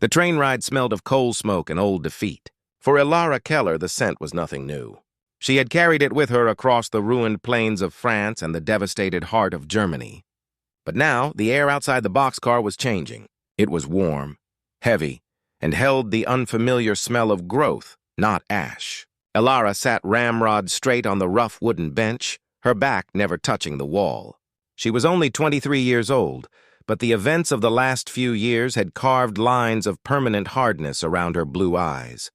The train ride smelled of coal smoke and old defeat. For Ilara Keller, the scent was nothing new. She had carried it with her across the ruined plains of France and the devastated heart of Germany. But now, the air outside the boxcar was changing. It was warm, heavy, and held the unfamiliar smell of growth, not ash. Ilara sat ramrod straight on the rough wooden bench, her back never touching the wall. She was only 23 years old, but the events of the last few years had carved lines of permanent hardness around her blue eyes.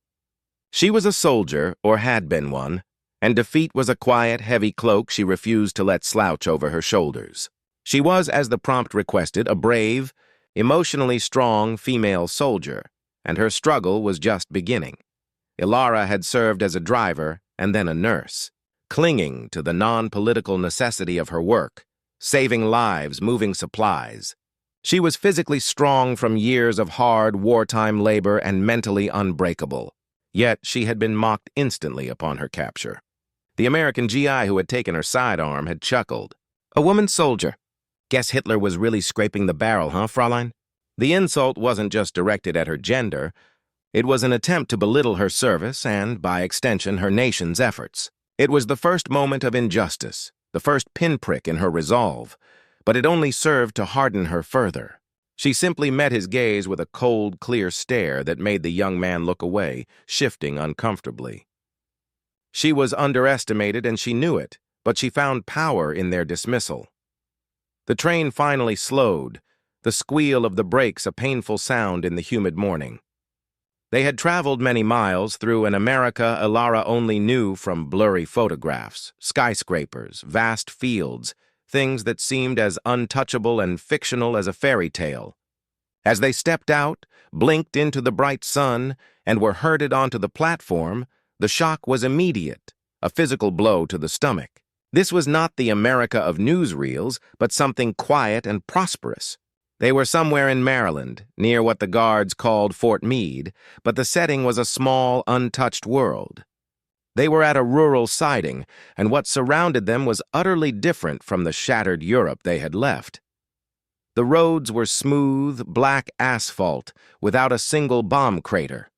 She was a soldier, or had been one, and defeat was a quiet, heavy cloak she refused to let slouch over her shoulders. She was, as the prompt requested, a brave, emotionally strong female soldier, and her struggle was just beginning. Ilara had served as a driver and then a nurse, clinging to the non-political necessity of her work, saving lives, moving supplies. She was physically strong from years of hard wartime labor and mentally unbreakable. Yet she had been mocked instantly upon her capture. The American GI who had taken her sidearm had chuckled. "A woman soldier. Guess Hitler was really scraping the barrel, huh, Fräulein?" The insult wasn't just directed at her gender. It was an attempt to belittle her service and, by extension, her nation's efforts. It was the first moment of injustice, the first pinprick in her resolve, but it only served to harden her further. She simply met his gaze with a cold, clear stare that made the young man look away, shifting uncomfortably. She was underestimated and she knew it, but she found power in their dismissal. The train finally slowed, the squeal of the brakes a painful sound in the humid morning. They had traveled many miles through an America Ilara only knew from blurry photographs, skyscrapers, vast fields, things that seemed as untouchable and fictional as a fairy tale. As they stepped out, blinked into the bright sun, and were herded onto the platform, the shock was immediate, a physical blow to the stomach. This was not the America of newsreels, but something quiet and prosperous. They were somewhere in Maryland, near what the guards called Fort Meade, but the setting was a small, untouched world. They were at a rural siding, and what surrounded them was utterly different from the shattered Europe they had left. The roads were smooth, black asphalt, without a single bomb crater.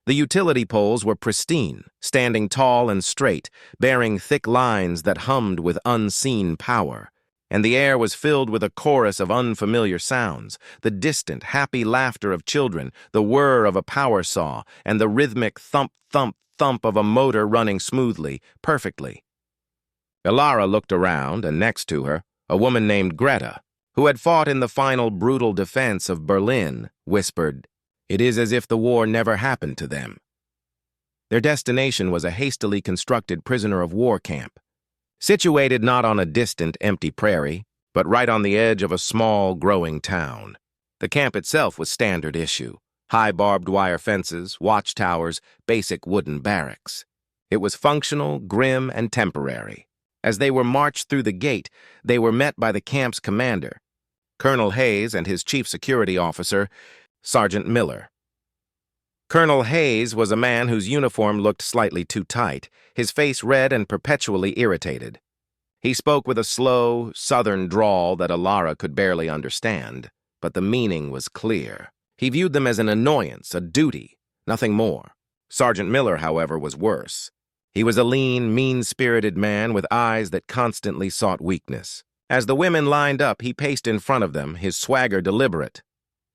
The utility poles were pristine, standing tall and straight, bearing thick lines that hummed with unseen power. And the air was filled with a chorus of unfamiliar sounds, the distant, happy laughter of children, the whir of a power saw, and the rhythmic thump, thump, thump of a motor running smoothly, perfectly. Ilara looked around, and next to her, a woman named Greta, who had fought in the final brutal defense of Berlin, whispered, "It is as if the war never happened to them." Their destination was a hastily constructed prisoner-of-war camp, situated not on a distant, empty prairie, but right on the edge of a small, growing town. The camp itself was standard issue. High barbed wire fences, watchtowers, basic wooden barracks. It was functional, grim, and temporary. As they were marched through the gate, they were met by the camp's commander, Colonel Hayes, and his chief security officer, Sergeant Miller. Colonel Hayes was a man whose uniform looked slightly too tight, his face red and perpetually irritated. He spoke with a slow, southern drawl that Ilara could barely understand, but the meaning was clear. He viewed them as an annoyance, a duty, nothing more. Sergeant Miller, however, was worse. He was a lean, mean-spirited man with eyes that constantly sought weakness. As the women lined up, he paced in front of them, his swagger deliberate.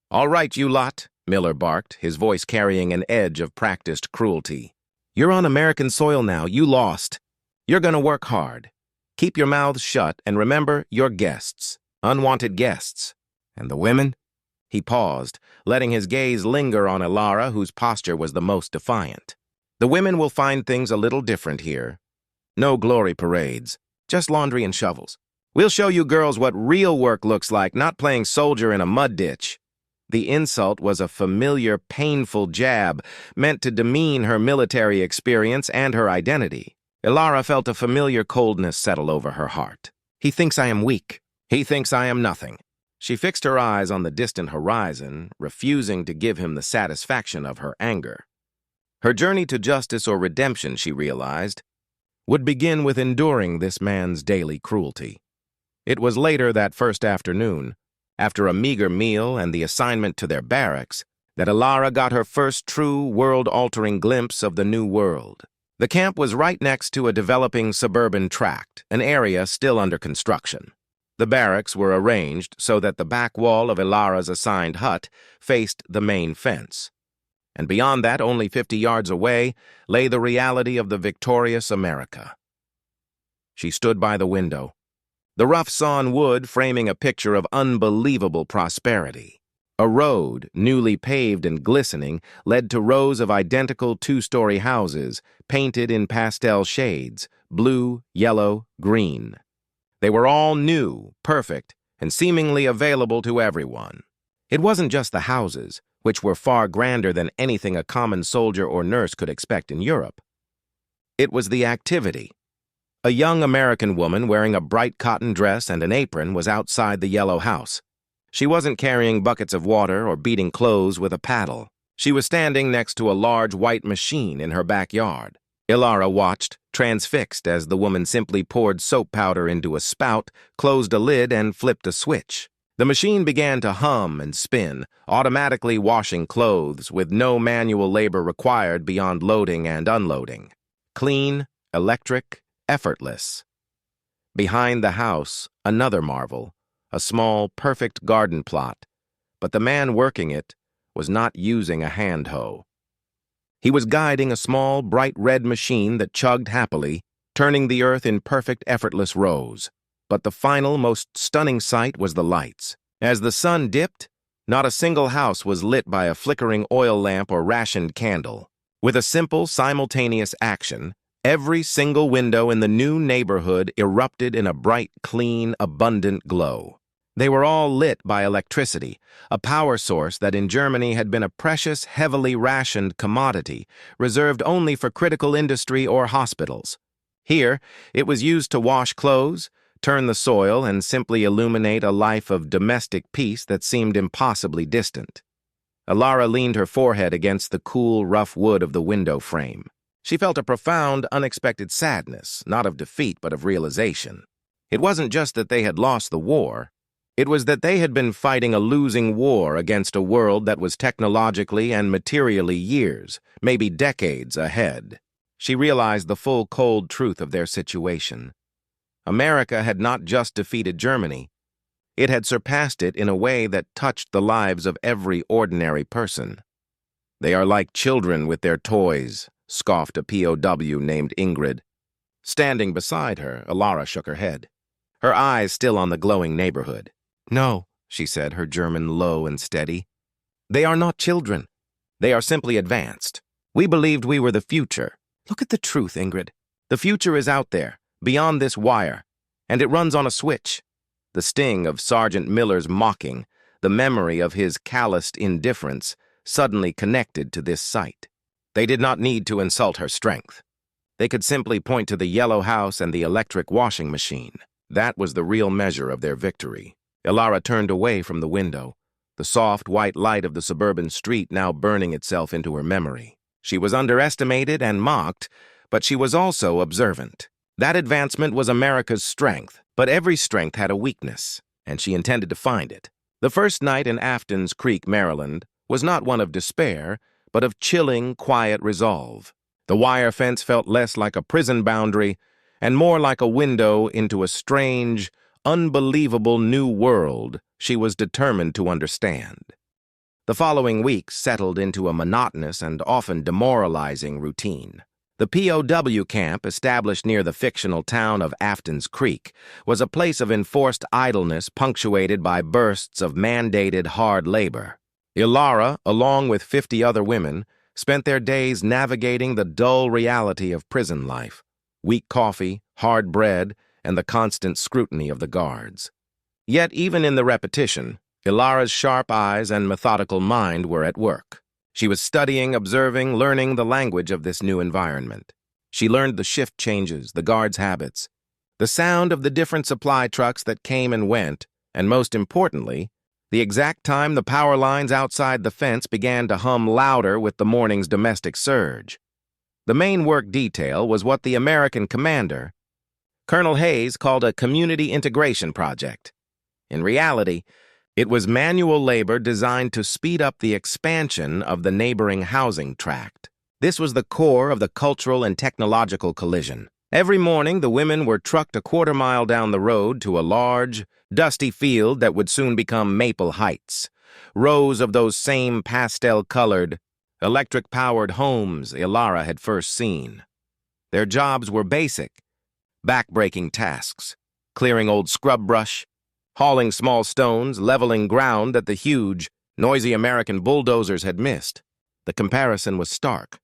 "All right, you lot," Miller barked, his voice carrying an edge of practiced cruelty. "You're on American soil now. You lost. You're gonna work hard. Keep your mouths shut, and remember, you're guests. Unwanted guests. And the women?" He paused, letting his gaze linger on Ilara, whose posture was the most defiant. "The women will find things a little different here. No glory parades, just laundry and shovels. We'll show you girls what real work looks like, not playing soldier in a mud ditch." The insult was a familiar, painful jab, meant to demean her military experience and her identity. Ilara felt a familiar coldness settle over her heart. "He thinks I am weak. He thinks I am nothing." She fixed her eyes on the distant horizon, refusing to give him the satisfaction of her anger. Her journey to justice or redemption, she realized, would begin with enduring this man's daily cruelty. It was later that first afternoon, after a meager meal and the assignment to their barracks, that Ilara got her first true world-altering glimpse of the new world. The camp was right next to a developing suburban tract, an area still under construction. The barracks were arranged so that the back wall of Ilara's assigned hut faced the main fence. And beyond that, only 50 yards away, lay the reality of the victorious America. She stood by the window, the rough-sawn wood framing a picture of unbelievable prosperity. A road, newly paved and glistening, led to rows of identical two-story houses, painted in pastel shades, blue, yellow, green. They were all new, perfect, and seemingly available to everyone. It wasn't just the houses, which were far grander than anything a common soldier or nurse could expect in Europe. It was the activity. A young American woman wearing a bright cotton dress and an apron was outside the yellow house. She wasn't carrying buckets of water or beating clothes with a paddle. She was standing next to a large white machine in her backyard. Ilara watched, transfixed, as the woman simply poured soap powder into a spout, closed a lid, and flipped a switch. The machine began to hum and spin, automatically washing clothes with no manual labor required beyond loading and unloading. Clean, electric, effortless. Behind the house, another marvel, a small, perfect garden plot, but the man working it was not using a hand hoe. He was guiding a small, bright red machine that chugged happily, turning the earth in perfect, effortless rows. But the final, most stunning sight was the lights. As the sun dipped, not a single house was lit by a flickering oil lamp or rationed candle. With a simple, simultaneous action, every single window in the new neighborhood erupted in a bright, clean, abundant glow. They were all lit by electricity, a power source that in Germany had been a precious, heavily rationed commodity, reserved only for critical industry or hospitals. Here, it was used to wash clothes, turn the soil, and simply illuminate a life of domestic peace that seemed impossibly distant. Ilara leaned her forehead against the cool, rough wood of the window frame. She felt a profound, unexpected sadness, not of defeat but of realization. It wasn't just that they had lost the war. It was that they had been fighting a losing war against a world that was technologically and materially years, maybe decades ahead. She realized the full, cold truth of their situation. America had not just defeated Germany. It had surpassed it in a way that touched the lives of every ordinary person. "They are like children with their toys," scoffed a POW named Ingrid. Standing beside her, Ilara shook her head, her eyes still on the glowing neighborhood. "No," she said, her German low and steady. "They are not children. They are simply advanced. We believed we were the future. Look at the truth, Ingrid. The future is out there, beyond this wire, and it runs on a switch." The sting of Sergeant Miller's mocking, the memory of his calloused indifference, suddenly connected to this sight. They did not need to insult her strength. They could simply point to the yellow house and the electric washing machine. That was the real measure of their victory. Ilara turned away from the window, the soft white light of the suburban street now burning itself into her memory. She was underestimated and mocked, but she was also observant. That advancement was America's strength, but every strength had a weakness, and she intended to find it. The first night in Afton's Creek, Maryland, was not one of despair, but of chilling, quiet resolve. The wire fence felt less like a prison boundary and more like a window into a strange, unbelievable new world she was determined to understand. The following weeks settled into a monotonous and often demoralizing routine. The POW camp, established near the fictional town of Afton's Creek, was a place of enforced idleness punctuated by bursts of mandated hard labor. Ilara, along with 50 other women, spent their days navigating the dull reality of prison life: weak coffee, hard bread, and the constant scrutiny of the guards. Yet even in the repetition, Ilara's sharp eyes and methodical mind were at work. She was studying, observing, learning the language of this new environment. She learned the shift changes, the guards' habits, the sound of the different supply trucks that came and went, and most importantly, the exact time the power lines outside the fence began to hum louder with the morning's domestic surge. The main work detail was what the American commander, Colonel Hayes, called a community integration project. In reality, It was manual labor designed to speed up the expansion of the neighboring housing tract. This was the core of the cultural and technological collision. Every morning, the women were trucked a quarter-mile down the road to a large, dusty field that would soon become Maple Heights. Rows of those same pastel-colored, electric-powered homes Ilara had first seen. Their jobs were basic, back-breaking tasks, clearing old scrub brush, hauling small stones, leveling ground that the huge, noisy American bulldozers had missed. The comparison was stark.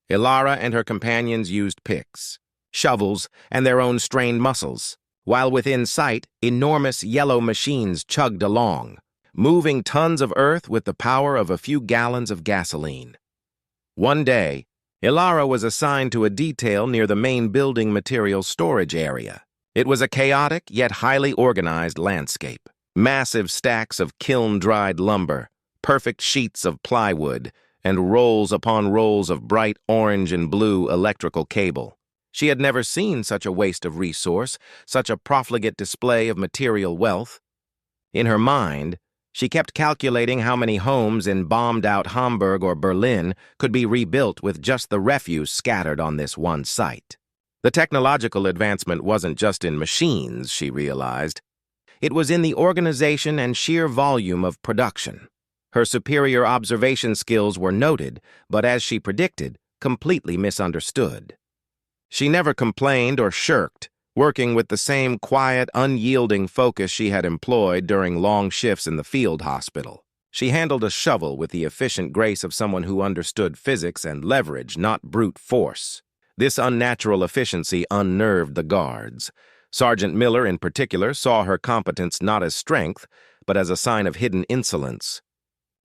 Ilara and her companions used picks, shovels, and their own strained muscles, while within sight, enormous yellow machines chugged along, moving tons of earth with the power of a few gallons of gasoline. One day, Ilara was assigned to a detail near the main building materials storage area. It was a chaotic yet highly organized landscape. Massive stacks of kiln-dried lumber, perfect sheets of plywood, and rolls upon rolls of bright orange and blue electrical cable. She had never seen such a waste of resource, such a profligate display of material wealth. In her mind, she kept calculating how many homes in bombed-out Hamburg or Berlin could be rebuilt with just the refuse scattered on this one site. The technological advancement wasn't just in machines, she realized. It was in the organization and sheer volume of production. Her superior observation skills were noted, but as she predicted, completely misunderstood. She never complained or shirked, working with the same quiet, unyielding focus she had employed during long shifts in the field hospital. She handled a shovel with the efficient grace of someone who understood physics and leverage, not brute force. This unnatural efficiency unnerved the guards. Sergeant Miller, in particular, saw her competence not as strength, but as a sign of hidden insolence.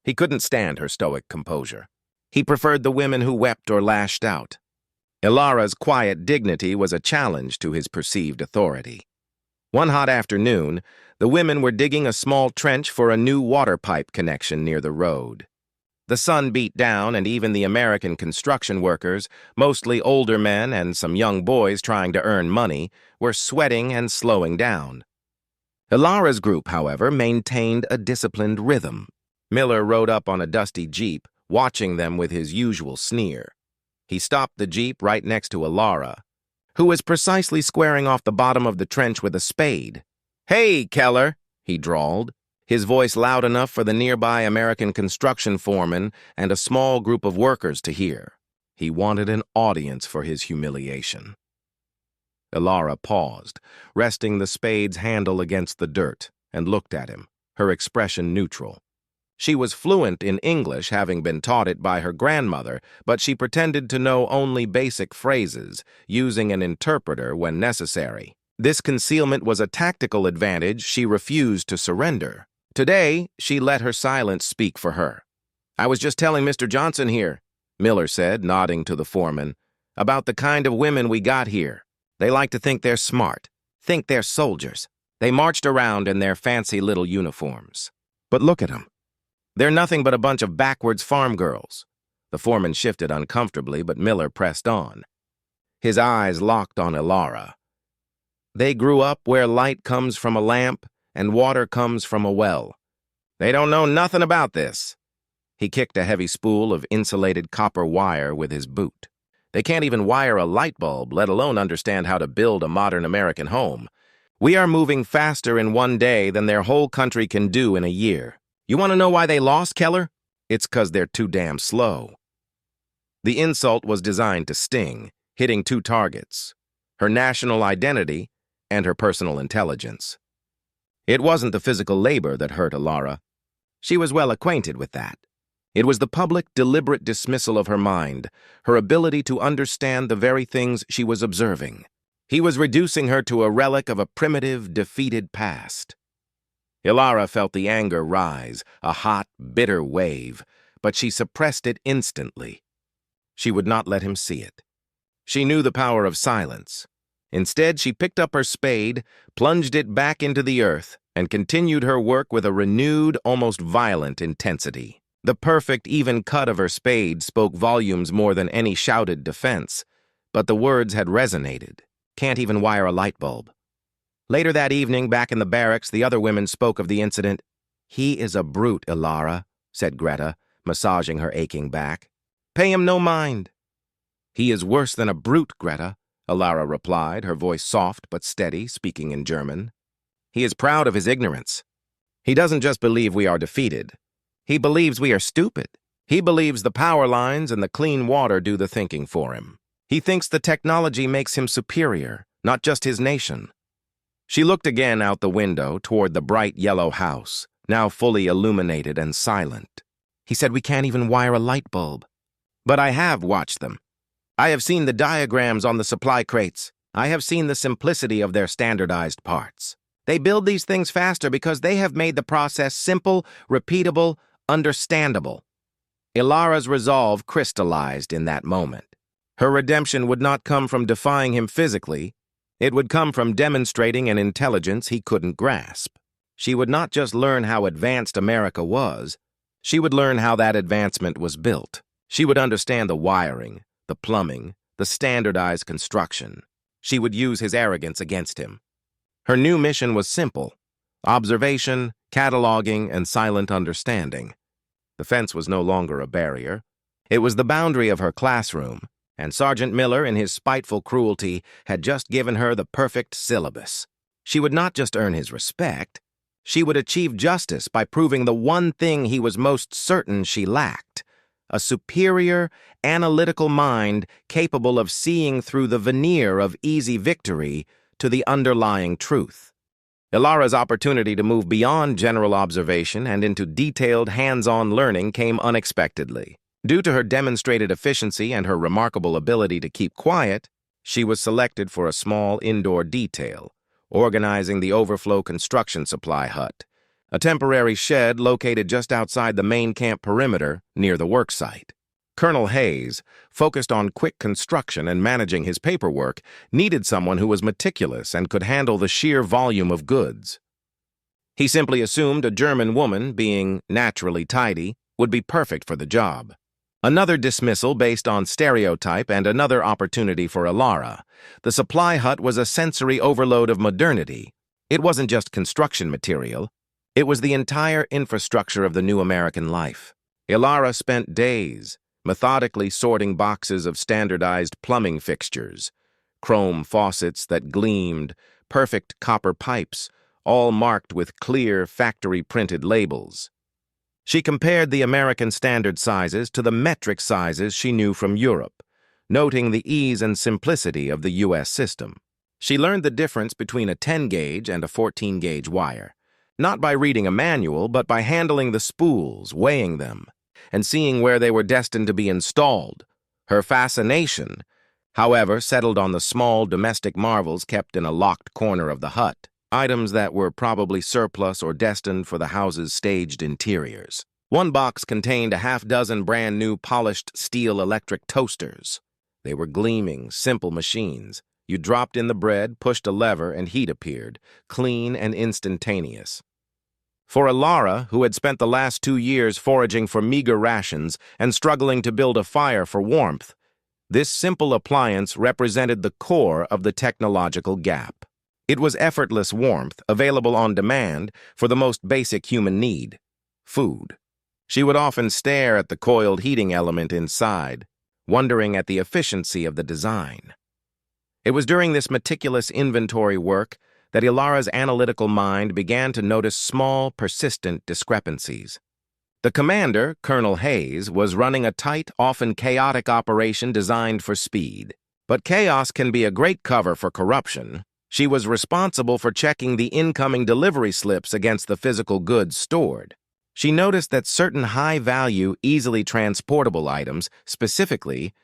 He couldn't stand her stoic composure. He preferred the women who wept or lashed out. Ilara's quiet dignity was a challenge to his perceived authority. One hot afternoon, the women were digging a small trench for a new water pipe connection near the road. The sun beat down, and even the American construction workers, mostly older men and some young boys trying to earn money, were sweating and slowing down. Ilara's group, however, maintained a disciplined rhythm. Miller rode up on a dusty Jeep, watching them with his usual sneer. He stopped the Jeep right next to Ilara, who was precisely squaring off the bottom of the trench with a spade. "Hey, Keller," he drawled, his voice loud enough for the nearby American construction foreman and a small group of workers to hear. He wanted an audience for his humiliation. Ilara paused, resting the spade's handle against the dirt, and looked at him, her expression neutral. She was fluent in English, having been taught it by her grandmother, but she pretended to know only basic phrases, using an interpreter when necessary. This concealment was a tactical advantage she refused to surrender. Today, she let her silence speak for her. "I was just telling Mr. Johnson here," Miller said, nodding to the foreman, "about the kind of women we got here. They like to think they're smart, think they're soldiers. They marched around in their fancy little uniforms. But look at them. They're nothing but a bunch of backwards farm girls." The foreman shifted uncomfortably, but Miller pressed on. His eyes locked on Ilara. "They grew up where light comes from a lamp and water comes from a well. They don't know nothing about this." He kicked a heavy spool of insulated copper wire with his boot. "They can't even wire a light bulb, let alone understand how to build a modern American home. We are moving faster in one day than their whole country can do in a year. You want to know why they lost, Keller? It's 'cause they're too damn slow." The insult was designed to sting, hitting two targets: her national identity and her personal intelligence. It wasn't the physical labor that hurt Ilara. She was well acquainted with that. It was the public, deliberate dismissal of her mind, her ability to understand the very things she was observing. He was reducing her to a relic of a primitive, defeated past. Ilara felt the anger rise, a hot, bitter wave, but she suppressed it instantly. She would not let him see it. She knew the power of silence. Instead, she picked up her spade, plunged it back into the earth, and continued her work with a renewed, almost violent intensity. The perfect, even cut of her spade spoke volumes more than any shouted defense, but the words had resonated. "Can't even wire a light bulb." Later that evening, back in the barracks, the other women spoke of the incident. "He is a brute, Ilara," said Greta, massaging her aching back. "Pay him no mind." "He is worse than a brute, Greta," Ilara replied, her voice soft but steady, speaking in German. "He is proud of his ignorance. He doesn't just believe we are defeated. He believes we are stupid. He believes the power lines and the clean water do the thinking for him. He thinks the technology makes him superior, not just his nation." She looked again out the window toward the bright yellow house, now fully illuminated and silent. "He said we can't even wire a light bulb." "But I have watched them. I have seen the diagrams on the supply crates. I have seen the simplicity of their standardized parts. They build these things faster because they have made the process simple, repeatable, understandable." Ilara's resolve crystallized in that moment. Her redemption would not come from defying him physically. It would come from demonstrating an intelligence he couldn't grasp. She would not just learn how advanced America was, she would learn how that advancement was built. She would understand the wiring, the plumbing, the standardized construction. She would use his arrogance against him. Her new mission was simple: observation, cataloging, and silent understanding. The fence was no longer a barrier. It was the boundary of her classroom, and Sergeant Miller, in his spiteful cruelty, had just given her the perfect syllabus. She would not just earn his respect, she would achieve justice by proving the one thing he was most certain she lacked: a superior, analytical mind capable of seeing through the veneer of easy victory to the underlying truth. Ilara's opportunity to move beyond general observation and into detailed, hands-on learning came unexpectedly. Due to her demonstrated efficiency and her remarkable ability to keep quiet, she was selected for a small indoor detail, organizing the overflow construction supply hut, a temporary shed located just outside the main camp perimeter near the worksite. Colonel Hayes, focused on quick construction and managing his paperwork, needed someone who was meticulous and could handle the sheer volume of goods. He simply assumed a German woman, being naturally tidy, would be perfect for the job. Another dismissal based on stereotype and another opportunity for Ilara. The supply hut was a sensory overload of modernity. It wasn't just construction material. It was the entire infrastructure of the new American life. Ilara spent days methodically sorting boxes of standardized plumbing fixtures, chrome faucets that gleamed, perfect copper pipes, all marked with clear factory-printed labels. She compared the American standard sizes to the metric sizes she knew from Europe, noting the ease and simplicity of the U.S. system. She learned the difference between a 10-gauge and a 14-gauge wire, not by reading a manual, but by handling the spools, weighing them, and seeing where they were destined to be installed. Her fascination, however, settled on the small domestic marvels kept in a locked corner of the hut, items that were probably surplus or destined for the house's staged interiors. One box contained a half-dozen brand-new polished steel electric toasters. They were gleaming, simple machines. You dropped in the bread, pushed a lever, and heat appeared, clean and instantaneous. For Ilara, who had spent the last 2 years foraging for meager rations and struggling to build a fire for warmth, this simple appliance represented the core of the technological gap. It was effortless warmth, available on demand for the most basic human need: food. She would often stare at the coiled heating element inside, wondering at the efficiency of the design. It was during this meticulous inventory work that Ilara's analytical mind began to notice small, persistent discrepancies. The commander, Colonel Hayes, was running a tight, often chaotic operation designed for speed. But chaos can be a great cover for corruption. She was responsible for checking the incoming delivery slips against the physical goods stored. She noticed that certain high-value, easily transportable items, specifically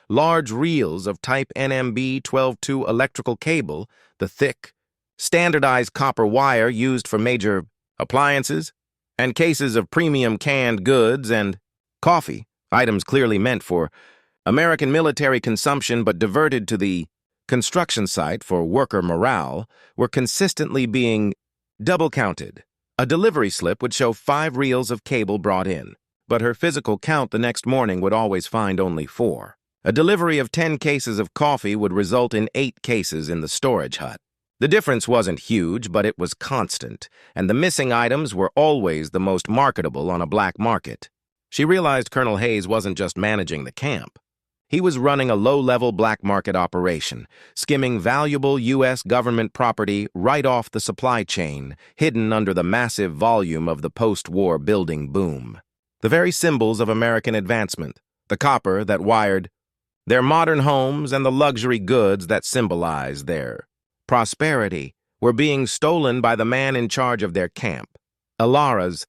large reels of type NMB 12-2 electrical cable, the thick, standardized copper wire used for major appliances, and cases of premium canned goods and coffee, items clearly meant for American military consumption but diverted to the construction site for worker morale, were consistently being double-counted. A delivery slip would show 5 reels of cable brought in, but her physical count the next morning would always find only 4. A delivery of 10 cases of coffee would result in 8 cases in the storage hut. The difference wasn't huge, but it was constant, and the missing items were always the most marketable on a black market. She realized Colonel Hayes wasn't just managing the camp. He was running a low-level black market operation, skimming valuable U.S. government property right off the supply chain, hidden under the massive volume of the post-war building boom. The very symbols of American advancement, the copper that wired their modern homes and the luxury goods that symbolized their prosperity, were being stolen by the man in charge of their camp. Ilara's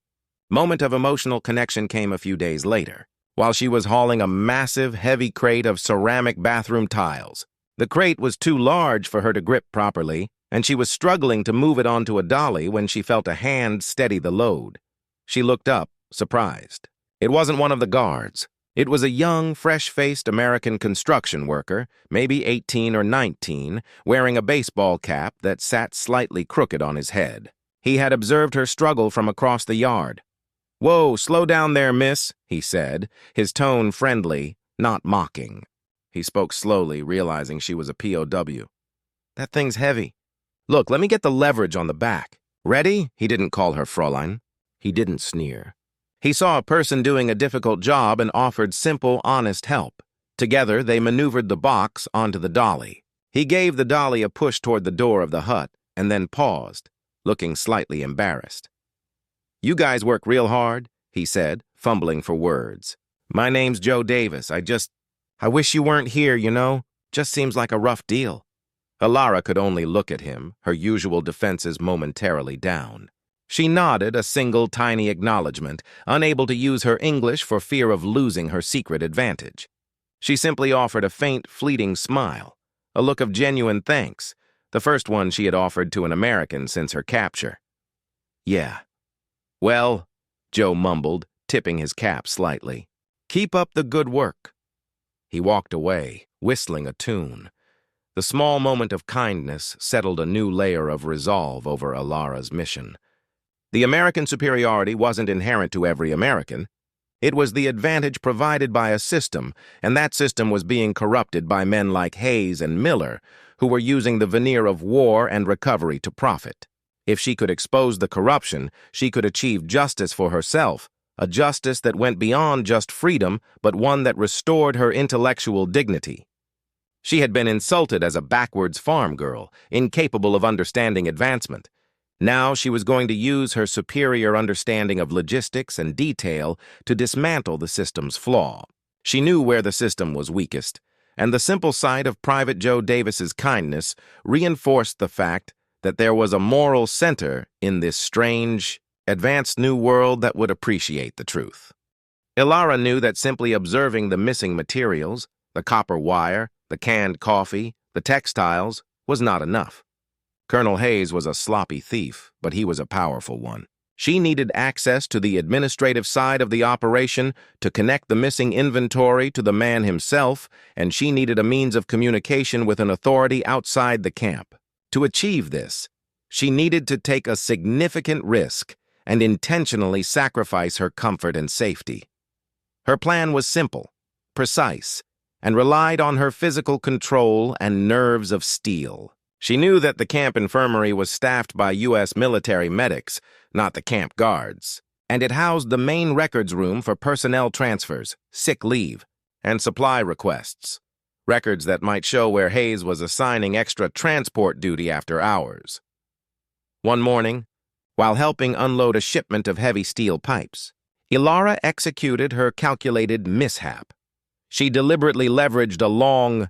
moment of emotional connection came a few days later, while she was hauling a massive, heavy crate of ceramic bathroom tiles. The crate was too large for her to grip properly, and she was struggling to move it onto a dolly when she felt a hand steady the load. She looked up, surprised. It wasn't one of the guards. It was a young, fresh-faced American construction worker, maybe 18 or 19, wearing a baseball cap that sat slightly crooked on his head. He had observed her struggle from across the yard. "Whoa, slow down there, miss," he said, his tone friendly, not mocking. He spoke slowly, realizing she was a POW. "That thing's heavy. Look, let me get the leverage on the back. Ready?" He didn't call her Fräulein. He didn't sneer. He saw a person doing a difficult job and offered simple, honest help. Together, they maneuvered the box onto the dolly. He gave the dolly a push toward the door of the hut and then paused, looking slightly embarrassed. "You guys work real hard," he said, fumbling for words. "My name's Joe Davis. I wish you weren't here, you know. Just seems like a rough deal." Ilara could only look at him, her usual defenses momentarily down. She nodded a single tiny acknowledgement, unable to use her English for fear of losing her secret advantage. She simply offered a faint, fleeting smile, a look of genuine thanks, the first one she had offered to an American since her capture. "Yeah. Well," Joe mumbled, tipping his cap slightly. "Keep up the good work." He walked away, whistling a tune. The small moment of kindness settled a new layer of resolve over Ilara's mission. The American superiority wasn't inherent to every American. It was the advantage provided by a system, and that system was being corrupted by men like Hayes and Miller, who were using the veneer of war and recovery to profit. If she could expose the corruption, she could achieve justice for herself, a justice that went beyond just freedom, but one that restored her intellectual dignity. She had been insulted as a backwards farm girl, incapable of understanding advancement. Now she was going to use her superior understanding of logistics and detail to dismantle the system's flaw. She knew where the system was weakest, and the simple sight of Private Joe Davis's kindness reinforced the fact that there was a moral center in this strange, advanced new world that would appreciate the truth. Ilara knew that simply observing the missing materials, the copper wire, the canned coffee, the textiles, was not enough. Colonel Hayes was a sloppy thief, but he was a powerful one. She needed access to the administrative side of the operation to connect the missing inventory to the man himself, and she needed a means of communication with an authority outside the camp. To achieve this, she needed to take a significant risk and intentionally sacrifice her comfort and safety. Her plan was simple, precise, and relied on her physical control and nerves of steel. She knew that the camp infirmary was staffed by U.S. military medics, not the camp guards, and it housed the main records room for personnel transfers, sick leave, and supply requests, records that might show where Hayes was assigning extra transport duty after hours. One morning, while helping unload a shipment of heavy steel pipes, Ilara executed her calculated mishap. She deliberately leveraged a long,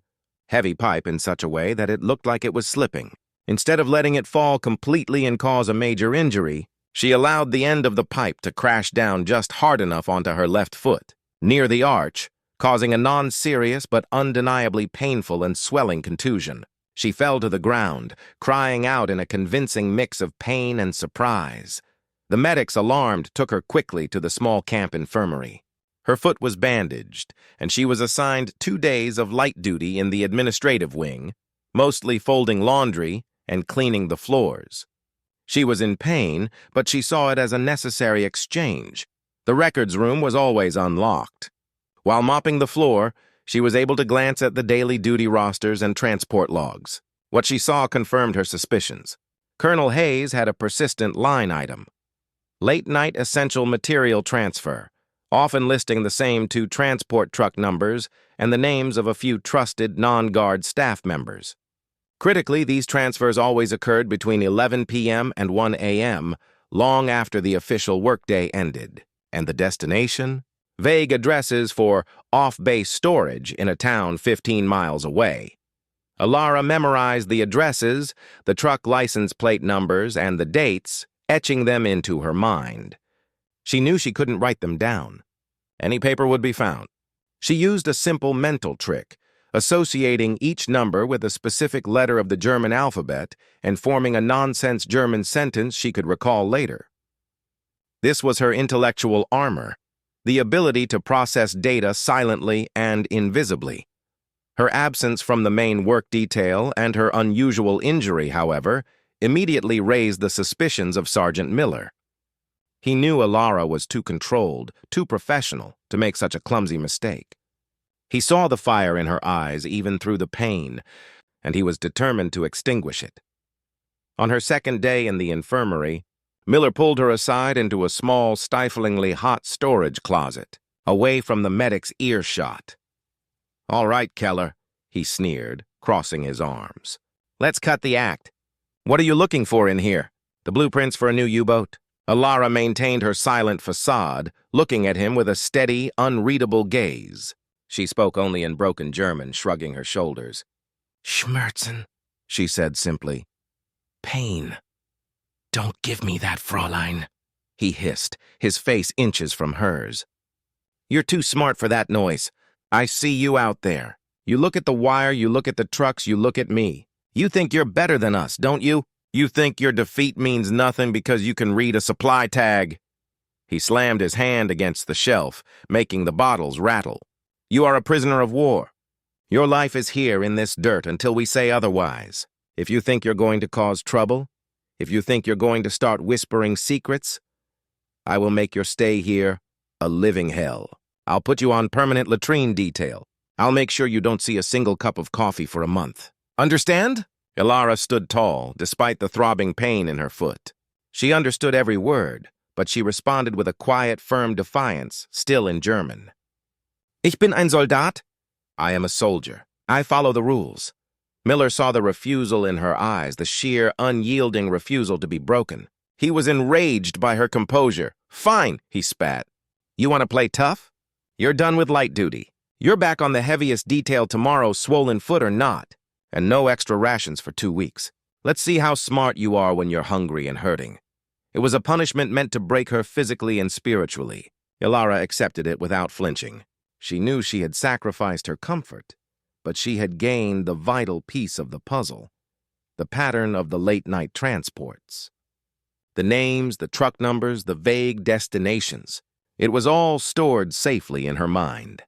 heavy pipe in such a way that it looked like it was slipping. Instead of letting it fall completely and cause a major injury, she allowed the end of the pipe to crash down just hard enough onto her left foot, near the arch, causing a non-serious but undeniably painful and swelling contusion. She fell to the ground, crying out in a convincing mix of pain and surprise. The medics, alarmed, took her quickly to the small camp infirmary. Her foot was bandaged, and she was assigned 2 days of light duty in the administrative wing, mostly folding laundry and cleaning the floors. She was in pain, but she saw it as a necessary exchange. The records room was always unlocked. While mopping the floor, she was able to glance at the daily duty rosters and transport logs. What she saw confirmed her suspicions. Colonel Hayes had a persistent line item: late-night essential material transfer, often listing the same two transport truck numbers and the names of a few trusted non-guard staff members. Critically, these transfers always occurred between 11 p.m. and 1 a.m., long after the official workday ended. And the destination? Vague addresses for off-base storage in a town 15 miles away. Alara memorized the addresses, the truck license plate numbers, and the dates, etching them into her mind. She knew she couldn't write them down. Any paper would be found. She used a simple mental trick, associating each number with a specific letter of the German alphabet and forming a nonsense German sentence she could recall later. This was her intellectual armor, the ability to process data silently and invisibly. Her absence from the main work detail and her unusual injury, however, immediately raised the suspicions of Sergeant Miller. He knew Alara was too controlled, too professional, to make such a clumsy mistake. He saw the fire in her eyes even through the pain, and he was determined to extinguish it. On her second day in the infirmary, Miller pulled her aside into a small, stiflingly hot storage closet, away from the medic's earshot. "All right, Keller," he sneered, crossing his arms. "Let's cut the act. What are you looking for in here? The blueprints for a new U-boat?" Alara maintained her silent facade, looking at him with a steady, unreadable gaze. She spoke only in broken German, shrugging her shoulders. "Schmerzen," she said simply. "Pain." "Don't give me that, Fräulein," he hissed, his face inches from hers. "You're too smart for that noise. I see you out there. You look at the wire, you look at the trucks, you look at me. You think you're better than us, don't you? You think your defeat means nothing because you can read a supply tag." He slammed his hand against the shelf, making the bottles rattle. "You are a prisoner of war. Your life is here in this dirt until we say otherwise. If you think you're going to cause trouble, if you think you're going to start whispering secrets, I will make your stay here a living hell. I'll put you on permanent latrine detail. I'll make sure you don't see a single cup of coffee for a month. Understand?" Alara stood tall, despite the throbbing pain in her foot. She understood every word, but she responded with a quiet, firm defiance, still in German. "Ich bin ein Soldat." "I am a soldier. I follow the rules." Miller saw the refusal in her eyes, the sheer, unyielding refusal to be broken. He was enraged by her composure. "Fine," he spat. "You want to play tough? You're done with light duty. You're back on the heaviest detail tomorrow, swollen foot or not, and no extra rations for 2 weeks. Let's see how smart you are when you're hungry and hurting." It was a punishment meant to break her physically and spiritually. Alara accepted it without flinching. She knew she had sacrificed her comfort, but she had gained the vital piece of the puzzle, the pattern of the late-night transports. The names, the truck numbers, the vague destinations. It was all stored safely in her mind.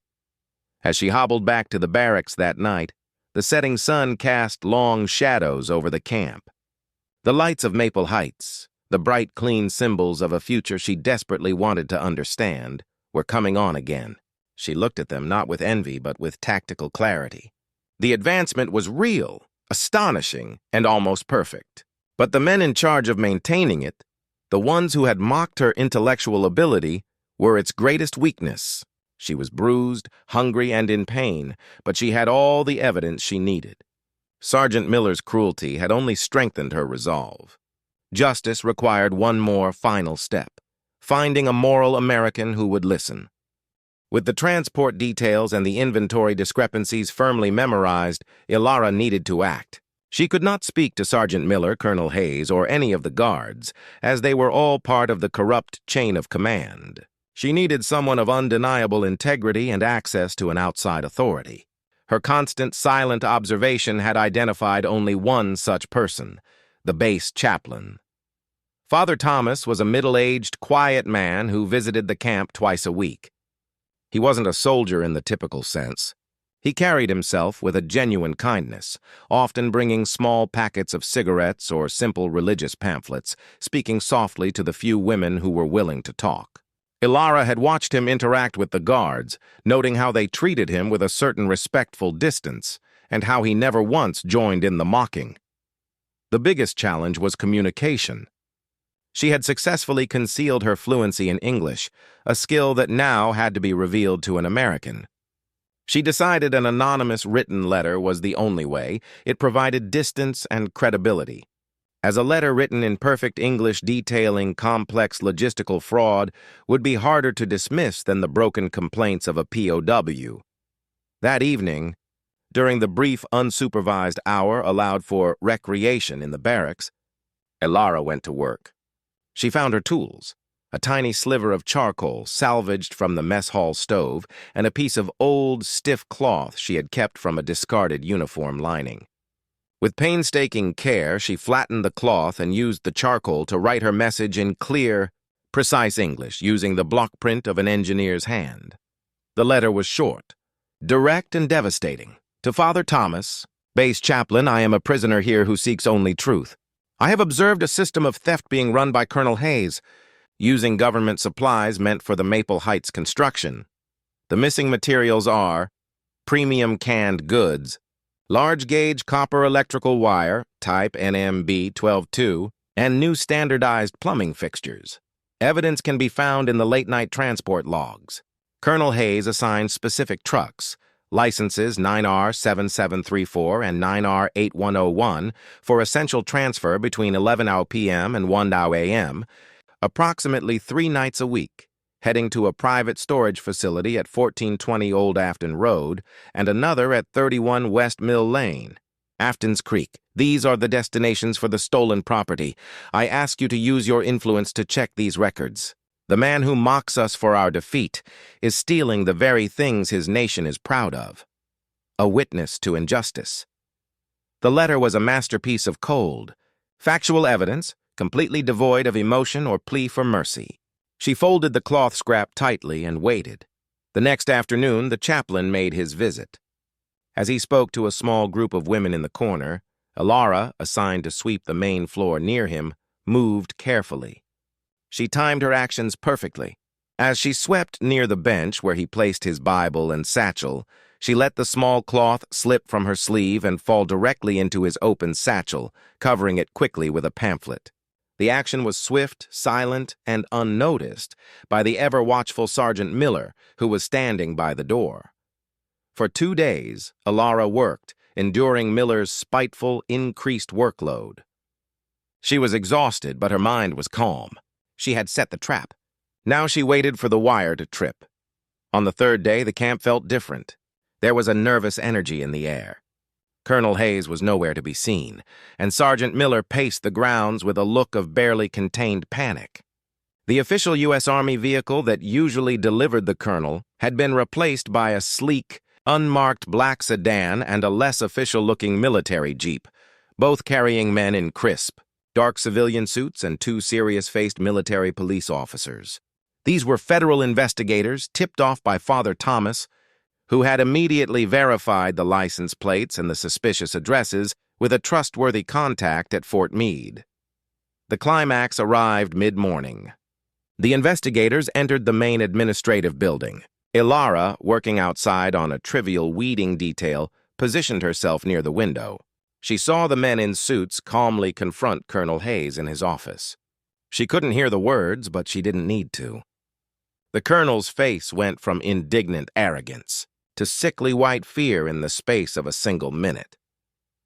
As she hobbled back to the barracks that night, the setting sun cast long shadows over the camp. The lights of Maple Heights, the bright, clean symbols of a future she desperately wanted to understand, were coming on again. She looked at them not with envy, but with tactical clarity. The advancement was real, astonishing, and almost perfect. But the men in charge of maintaining it, the ones who had mocked her intellectual ability, were its greatest weakness. She was bruised, hungry, and in pain, but she had all the evidence she needed. Sergeant Miller's cruelty had only strengthened her resolve. Justice required one more final step: finding a moral American who would listen. With the transport details and the inventory discrepancies firmly memorized, Alara needed to act. She could not speak to Sergeant Miller, Colonel Hayes, or any of the guards, as they were all part of the corrupt chain of command. She needed someone of undeniable integrity and access to an outside authority. Her constant, silent observation had identified only one such person: the base chaplain. Father Thomas was a middle-aged, quiet man who visited the camp twice a week. He wasn't a soldier in the typical sense. He carried himself with a genuine kindness, often bringing small packets of cigarettes or simple religious pamphlets, speaking softly to the few women who were willing to talk. Alara had watched him interact with the guards, noting how they treated him with a certain respectful distance, and how he never once joined in the mocking. The biggest challenge was communication. She had successfully concealed her fluency in English, a skill that now had to be revealed to an American. She decided an anonymous written letter was the only way. It provided distance and credibility. As a letter written in perfect English detailing complex logistical fraud would be harder to dismiss than the broken complaints of a POW. That evening, during the brief unsupervised hour allowed for recreation in the barracks, Elara went to work. She found her tools, a tiny sliver of charcoal salvaged from the mess hall stove, and a piece of old, stiff cloth she had kept from a discarded uniform lining. With painstaking care, she flattened the cloth and used the charcoal to write her message in clear, precise English, using the block print of an engineer's hand. The letter was short, direct and devastating. To Father Thomas, base chaplain, I am a prisoner here who seeks only truth. I have observed a system of theft being run by Colonel Hayes, using government supplies meant for the Maple Heights construction. The missing materials are premium canned goods, large-gauge copper electrical wire, type NMB 12-2, and new standardized plumbing fixtures. Evidence can be found in the late-night transport logs. Colonel Hayes assigned specific trucks, licenses 9R7734 and 9R8101 for essential transfer between 11 p.m. and 1 a.m., approximately 3 nights a week, heading to a private storage facility at 1420 Old Afton Road and another at 31 West Mill Lane, Afton's Creek. These are the destinations for the stolen property. I ask you to use your influence to check these records. The man who mocks us for our defeat is stealing the very things his nation is proud of. A witness to injustice. The letter was a masterpiece of cold, factual evidence, completely devoid of emotion or plea for mercy. She folded the cloth scrap tightly and waited. The next afternoon, the chaplain made his visit. As he spoke to a small group of women in the corner, Elara, assigned to sweep the main floor near him, moved carefully. She timed her actions perfectly. As she swept near the bench where he placed his Bible and satchel, she let the small cloth slip from her sleeve and fall directly into his open satchel, covering it quickly with a pamphlet. The action was swift, silent, and unnoticed by the ever-watchful Sergeant Miller, who was standing by the door. For 2 days, Elara worked, enduring Miller's spiteful, increased workload. She was exhausted, but her mind was calm. She had set the trap. Now she waited for the wire to trip. On the 3rd day, the camp felt different. There was a nervous energy in the air. Colonel Hayes was nowhere to be seen, and Sergeant Miller paced the grounds with a look of barely contained panic. The official U.S. Army vehicle that usually delivered the colonel had been replaced by a sleek, unmarked black sedan and a less official-looking military jeep, both carrying men in crisp, dark civilian suits and 2 serious-faced military police officers. These were federal investigators tipped off by Father Thomas, who had immediately verified the license plates and the suspicious addresses with a trustworthy contact at Fort Meade. The climax arrived mid-morning. The investigators entered the main administrative building. Elara, working outside on a trivial weeding detail, positioned herself near the window. She saw the men in suits calmly confront Colonel Hayes in his office. She couldn't hear the words, but she didn't need to. The colonel's face went from indignant arrogance to sickly white fear in the space of a single minute.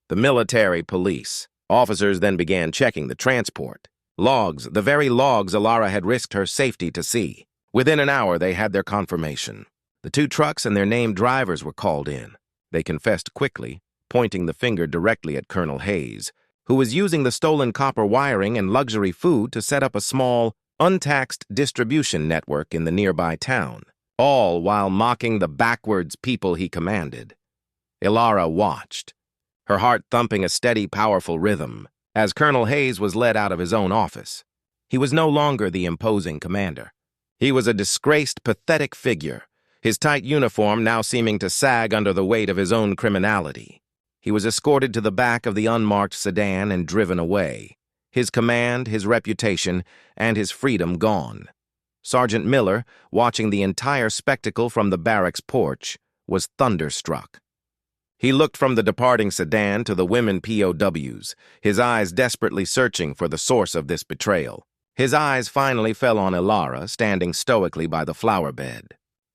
The military police officers then began checking the transport. Logs, the very logs Elara had risked her safety to see. Within an hour, they had their confirmation. The 2 trucks and their named drivers were called in. They confessed quickly, pointing the finger directly at Colonel Hayes, who was using the stolen copper wiring and luxury food to set up a small, untaxed distribution network in the nearby town, all while mocking the backwards people he commanded. Elara watched, her heart thumping a steady, powerful rhythm, as Colonel Hayes was led out of his own office. He was no longer the imposing commander. He was a disgraced, pathetic figure, his tight uniform now seeming to sag under the weight of his own criminality. He was escorted to the back of the unmarked sedan and driven away, his command, his reputation, and his freedom gone. Sergeant Miller, watching the entire spectacle from the barracks porch, was thunderstruck. He looked from the departing sedan to the women POWs, his eyes desperately searching for the source of this betrayal. His eyes finally fell on Ilara, standing stoically by the flower bed.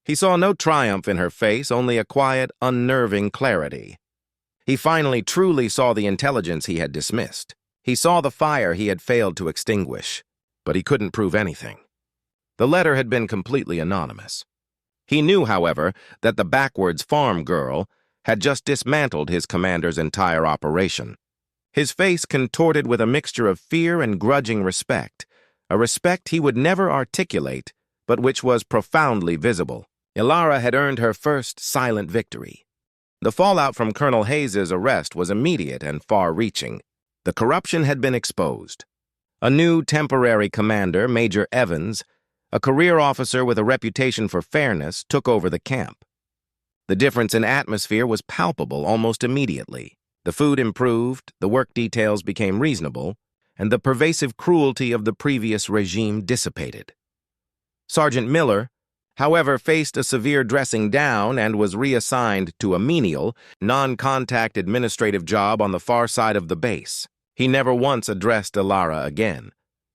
He saw no triumph in her face, only a quiet, unnerving clarity. He finally truly saw the intelligence he had dismissed. He saw the fire he had failed to extinguish, but he couldn't prove anything. The letter had been completely anonymous. He knew, however, that the backwards farm girl had just dismantled his commander's entire operation. His face contorted with a mixture of fear and grudging respect, a respect he would never articulate, but which was profoundly visible. Ilara had earned her first silent victory. The fallout from Colonel Hayes's arrest was immediate and far-reaching. The corruption had been exposed. A new temporary commander, Major Evans, a career officer with a reputation for fairness, took over the camp. The difference in atmosphere was palpable almost immediately. The food improved, the work details became reasonable, and the pervasive cruelty of the previous regime dissipated. Sergeant Miller, however, faced a severe dressing down and was reassigned to a menial, non-contact administrative job on the far side of the base. He never once addressed Ilara again,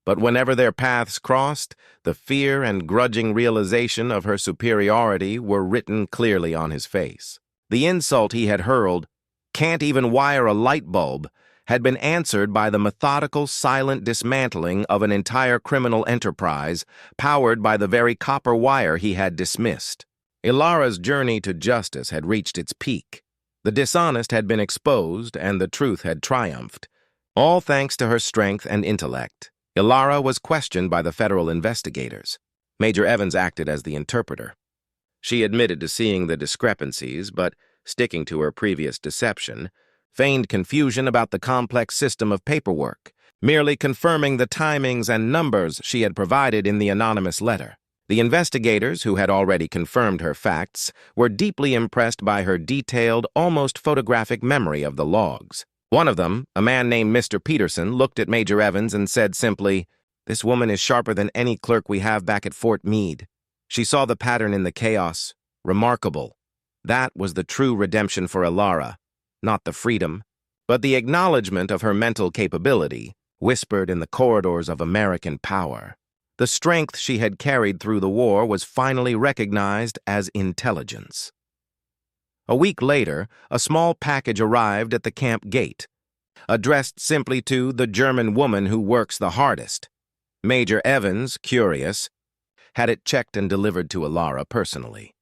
but whenever their paths crossed, the fear and grudging realization of her superiority were written clearly on his face. The insult he had hurled, "Can't even wire a light bulb," had been answered by the methodical, silent dismantling of an entire criminal enterprise powered by the very copper wire he had dismissed. Ilara's journey to justice had reached its peak. The dishonest had been exposed and the truth had triumphed, all thanks to her strength and intellect. Ilara was questioned by the federal investigators. Major Evans acted as the interpreter. She admitted to seeing the discrepancies, but, sticking to her previous deception, feigned confusion about the complex system of paperwork, merely confirming the timings and numbers she had provided in the anonymous letter. The investigators, who had already confirmed her facts, were deeply impressed by her detailed, almost photographic memory of the logs. One of them, a man named Mr. Peterson, looked at Major Evans and said simply, "This woman is sharper than any clerk we have back at Fort Meade." She saw the pattern in the chaos. Remarkable. That was the true redemption for Ilara, not the freedom, but the acknowledgement of her mental capability, whispered in the corridors of American power. The strength she had carried through the war was finally recognized as intelligence. A week later, a small package arrived at the camp gate, addressed simply to "the German woman who works the hardest." Major Evans, curious, had it checked and delivered to Ilara personally.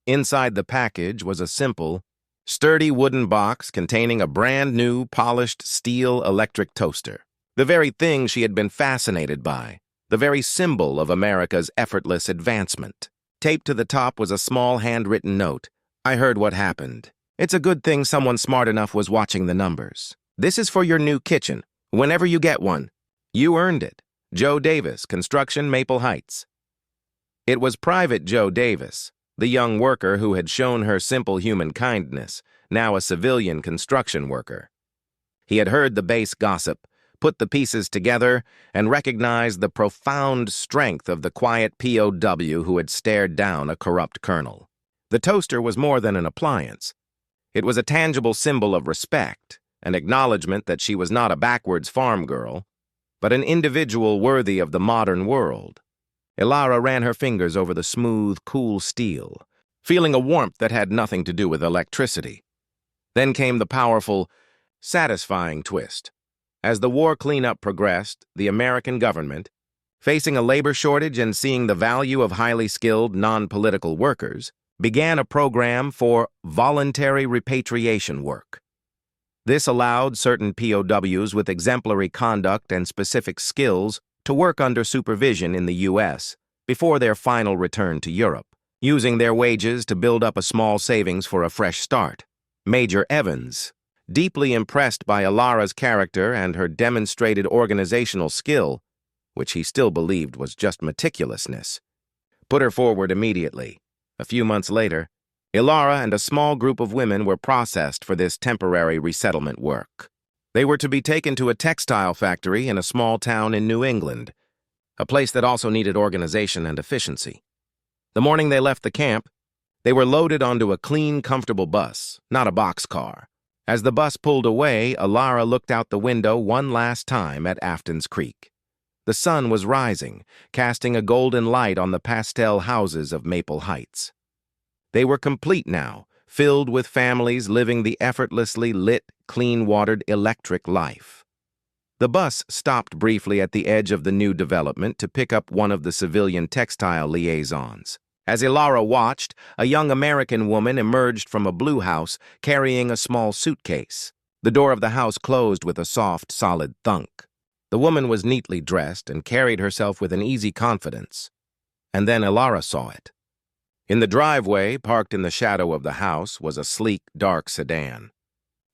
Inside the package was a simple, sturdy wooden box containing a brand-new, polished steel electric toaster. The very thing she had been fascinated by, the very symbol of America's effortless advancement. Taped to the top was a small handwritten note. "I heard what happened. It's a good thing someone smart enough was watching the numbers. This is for your new kitchen, whenever you get one. You earned it. Joe Davis, Construction, Maple Heights." It was Private Joe Davis, the young worker who had shown her simple human kindness, now a civilian construction worker. He had heard the base gossip, put the pieces together, and recognized the profound strength of the quiet POW who had stared down a corrupt colonel. The toaster was more than an appliance. It was a tangible symbol of respect, an acknowledgement that she was not a backwards farm girl, but an individual worthy of the modern world. Ilara ran her fingers over the smooth, cool steel, feeling a warmth that had nothing to do with electricity. Then came the powerful, satisfying twist. As the war cleanup progressed, the American government, facing a labor shortage and seeing the value of highly skilled, non-political workers, began a program for voluntary repatriation work. This allowed certain POWs with exemplary conduct and specific skills to work under supervision in the U.S. before their final return to Europe, using their wages to build up a small savings for a fresh start. Major Evans, deeply impressed by Ilara's character and her demonstrated organizational skill, which he still believed was just meticulousness, put her forward immediately. A few months later, Ilara and a small group of women were processed for this temporary resettlement work. They were to be taken to a textile factory in a small town in New England, a place that also needed organization and efficiency. The morning they left the camp, They were loaded onto a clean, comfortable bus, not a boxcar. As the bus pulled away, Alara looked out the window one last time at Afton's Creek. The sun was rising, casting a golden light on the pastel houses of Maple Heights. They were complete now, filled with families living the effortlessly lit, clean-watered electric life. The bus stopped briefly at the edge of the new development to pick up one of the civilian textile liaisons. As Ilara watched, a young American woman emerged from a blue house carrying a small suitcase. The door of the house closed with a soft, solid thunk. The woman was neatly dressed and carried herself with an easy confidence. And then Ilara saw it. In the driveway, parked in the shadow of the house, was a sleek, dark sedan.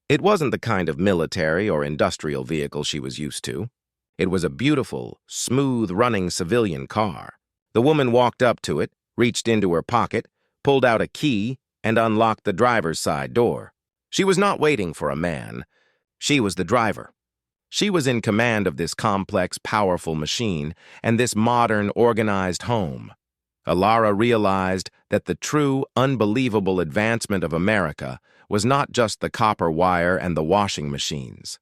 It wasn't the kind of military or industrial vehicle she was used to. It was a beautiful, smooth-running civilian car. The woman walked up to it, reached into her pocket, pulled out a key, and unlocked the driver's side door. She was not waiting for a man. She was the driver. She was in command of this complex, powerful machine and this modern, organized home. Ilara realized that the true, unbelievable advancement of America was not just the copper wire and the washing machines.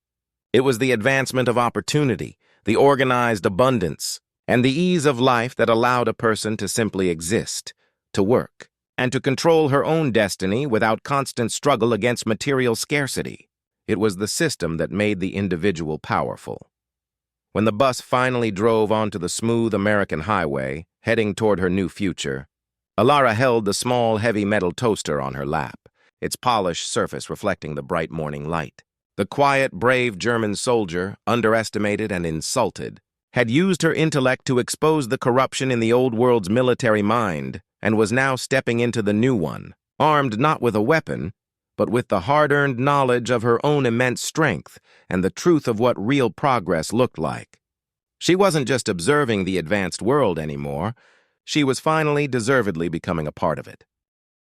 It was the advancement of opportunity, the organized abundance, and the ease of life that allowed a person to simply exist, to work, and to control her own destiny without constant struggle against material scarcity. It was the system that made the individual powerful. When the bus finally drove onto the smooth American highway, heading toward her new future, Ilara held the small, heavy metal toaster on her lap, its polished surface reflecting the bright morning light. The quiet, brave German soldier, underestimated and insulted, had used her intellect to expose the corruption in the old world's military mind and was now stepping into the new one, armed not with a weapon, but with the hard-earned knowledge of her own immense strength and the truth of what real progress looked like. She wasn't just observing the advanced world anymore. She was finally deservedly becoming a part of it.